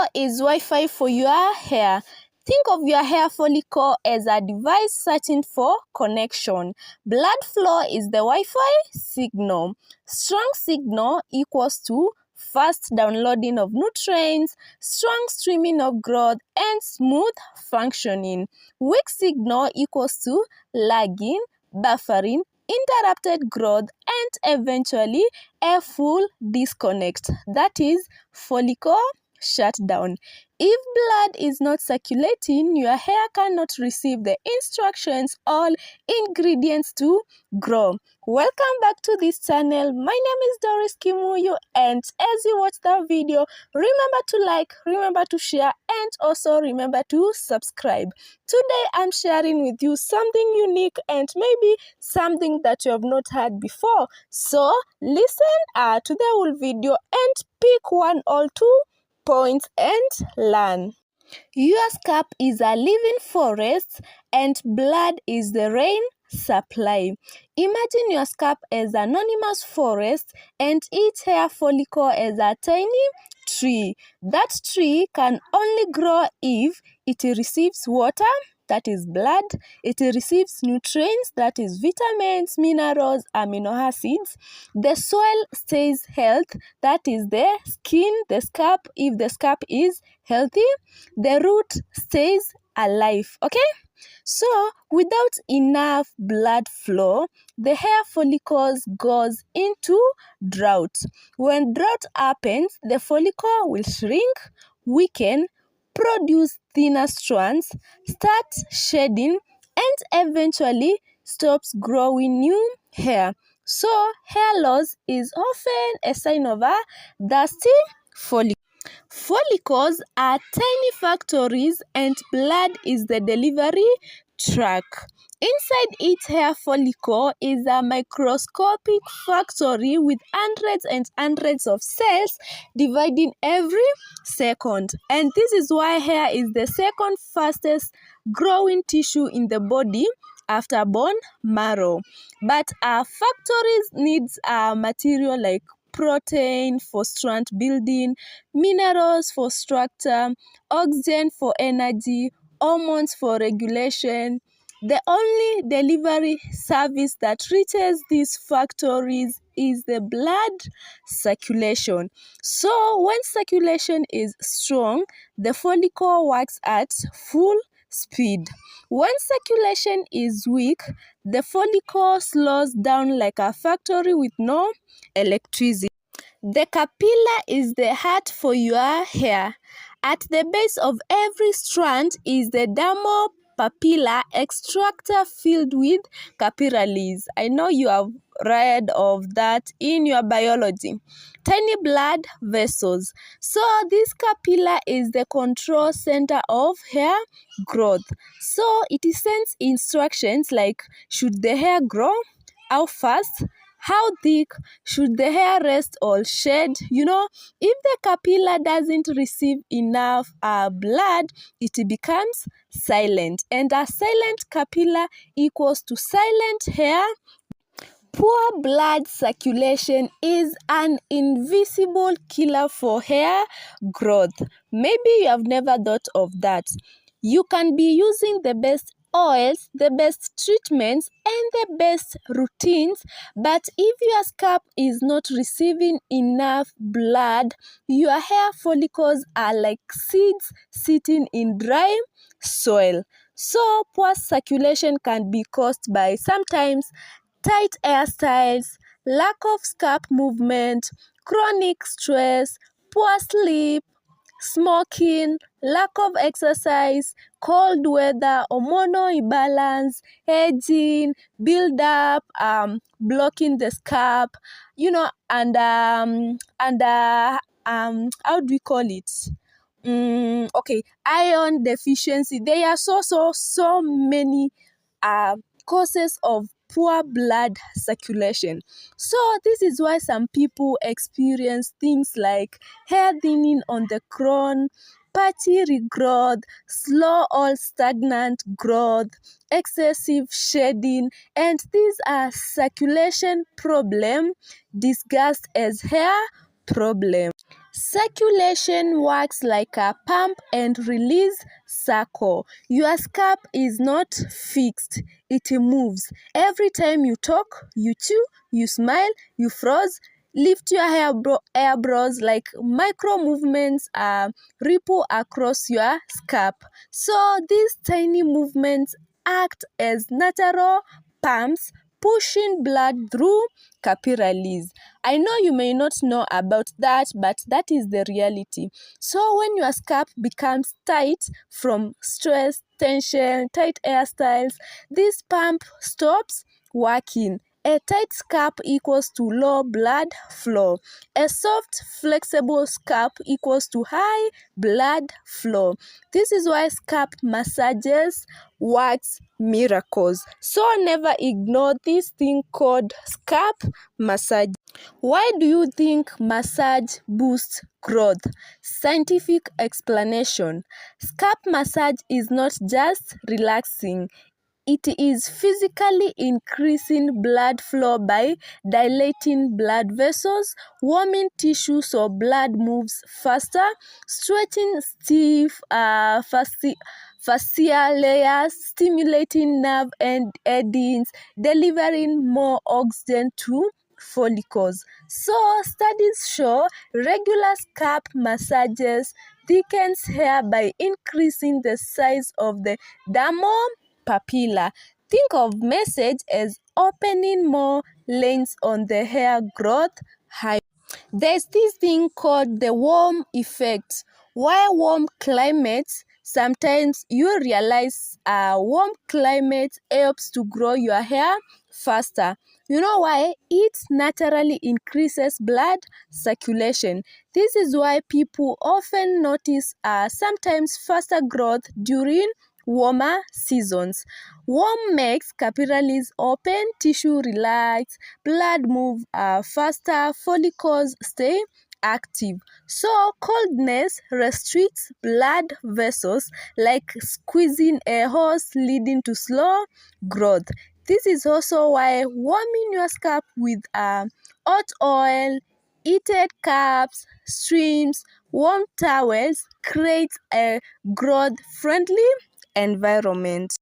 follicle is Wi-Fi for your hair. Think of your hair follicle as a device searching for connection. Blood flow is the Wi-Fi signal. Strong signal equals to fast downloading of nutrients, strong streaming of growth, and smooth functioning. Weak signal equals to lagging, buffering, interrupted growth, and eventually a full disconnect. That is follicle shutdown. If blood is not circulating, your hair cannot receive the instructions or ingredients to grow. Welcome back to this channel. My name is Doris Kimuyu, and as you watch the video, remember to like, remember to share, and also remember to subscribe. Today I'm sharing with you something unique and maybe something that you have not heard before. So listen to the whole video and pick one or two points and learn. Your scalp is a living forest and blood is the rain supply. Imagine your scalp as an anonymous forest and each hair follicle as a tiny tree. That tree can only grow if it receives water, that is blood, it receives nutrients, that is vitamins, minerals, amino acids. The soil stays healthy, that is the skin, the scalp. If the scalp is healthy, the root stays alive. Okay? So, without enough blood flow, the hair follicles goes into drought. When drought happens, the follicle will shrink, weaken, produce thinner strands, start shedding, and eventually stops growing new hair. So, hair loss is often a sign of a dusty follicle. Follicles are tiny factories and blood is the delivery track. Inside each hair follicle is a microscopic factory with hundreds and hundreds of cells dividing every second. And this is why hair is the second fastest growing tissue in the body after bone marrow. But our factories needs material like protein for strand building, minerals for structure, oxygen for energy, hormones for regulation. The only delivery service that reaches these factories is the blood circulation. So when circulation is strong, the follicle works at full speed. When circulation is weak, the follicle slows down like a factory with no electricity. The papilla is the heart for your hair. At the base of every strand is the dermal papilla extractor filled with capillaries. I know you have read of that in your biology. Tiny blood vessels. So this capilla is the control center of hair growth. So it sends instructions like should the hair grow, how fast, how thick, should the hair rest or shed. If the capilla doesn't receive enough blood, it becomes silent. And a silent capilla equals to silent hair. Poor blood circulation is an invisible killer for hair growth. Maybe you have never thought of that. You can be using the best oils, the best treatments, and the best routines, but if your scalp is not receiving enough blood, your hair follicles are like seeds sitting in dry soil. So poor circulation can be caused by sometimes tight hairstyles, lack of scalp movement, chronic stress, poor sleep, smoking, lack of exercise, cold weather, hormonal imbalance, aging, build-up, blocking the scalp, and how do we call it? Iron deficiency. There are so many causes of poor blood circulation. So this is why some people experience things like hair thinning on the crown, patchy regrowth, slow or stagnant growth, excessive shedding, and these are circulation problem discussed as hair problem. Circulation works like a pump and release circle. Your scalp is not fixed, it moves. Every time you talk, you chew, you smile, you froze, lift your eyebrows, like micro movements ripple across your scalp. So these tiny movements act as natural pumps pushing blood through capillaries. I know you may not know about that, but that is the reality. So when your scalp becomes tight from stress, tension, tight hairstyles, this pump stops working. A tight scalp equals to low blood flow. A soft, flexible scalp equals to high blood flow. This is why scalp massages works miracles. So never ignore this thing called scalp massage. Why do you think massage boosts growth? Scientific explanation. Scalp massage is not just relaxing. It is physically increasing blood flow by dilating blood vessels, warming tissue so blood moves faster, stretching stiff fascial layers, stimulating nerve endings, delivering more oxygen to follicles. So studies show regular scalp massages thickens hair by increasing the size of the dermal papilla. Think of massage as opening more lanes on the hair growth highway. There's this thing called the warm effect. Why warm climates? Sometimes you realize a warm climate helps to grow your hair faster. You know why? It naturally increases blood circulation. This is why people often notice sometimes faster growth during warmer seasons. Warm makes capillaries open, tissue relax, blood move faster, follicles stay active. So coldness restricts blood vessels, like squeezing a hose, leading to slow growth. This is also why warming your scalp with hot oil, heated cups, streams, warm towels creates a growth-friendly environment.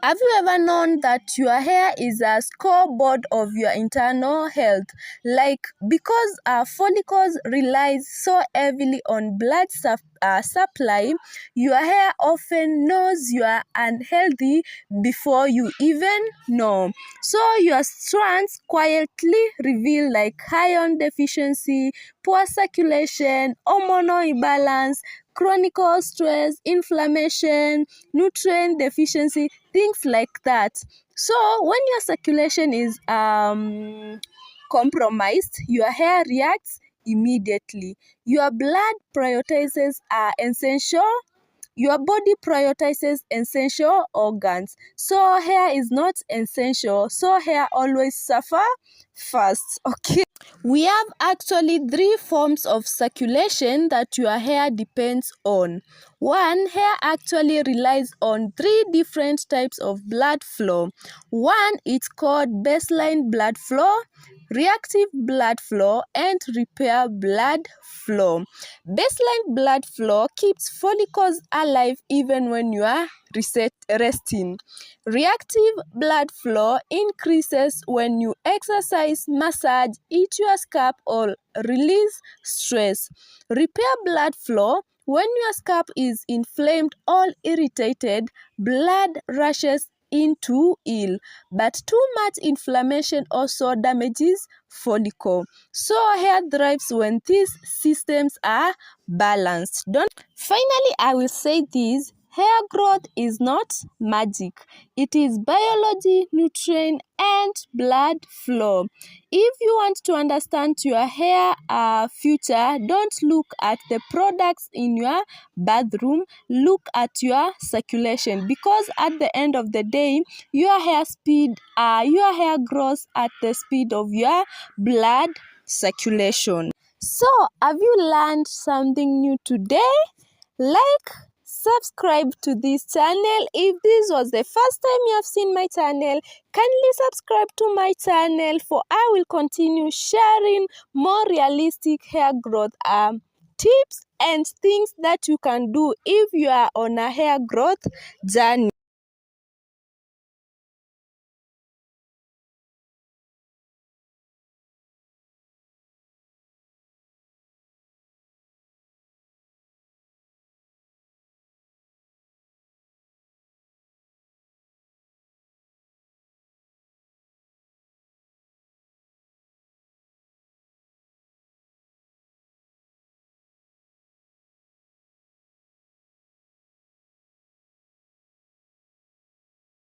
Have you ever known that your hair is a scoreboard of your internal health? Like, because our follicles rely so heavily on blood supply, your hair often knows you are unhealthy before you even know. So your strands quietly reveal like iron deficiency, poor circulation, hormonal imbalance, chronic stress, inflammation, nutrient deficiency, things like that. So when your circulation is compromised, your hair reacts immediately. Your blood prioritizes your body prioritizes essential organs. So hair is not essential. So hair always suffer first. Okay. We have actually 3 forms of circulation that your hair depends on. One, hair actually relies on 3 different types of blood flow. One is called baseline blood flow, reactive blood flow, and repair blood flow. Baseline blood flow keeps follicles alive even when you are resting. Reactive blood flow increases when you exercise, massage, eat your scalp, or release stress. Repair blood flow: when your scalp is inflamed or irritated, blood rushes in to heal, but too much inflammation also damages follicle. So hair thrives when these systems are balanced. Finally, I will say this: hair growth is not magic. It is biology, nutrient, and blood flow. If you want to understand your hair future, don't look at the products in your bathroom. Look at your circulation, because at the end of the day, your hair grows at the speed of your blood circulation. So, have you learned something new today? Like, subscribe to this channel. If this was the first time you have seen my channel, kindly subscribe to my channel, for I will continue sharing more realistic hair growth tips and things that you can do if you are on a hair growth journey.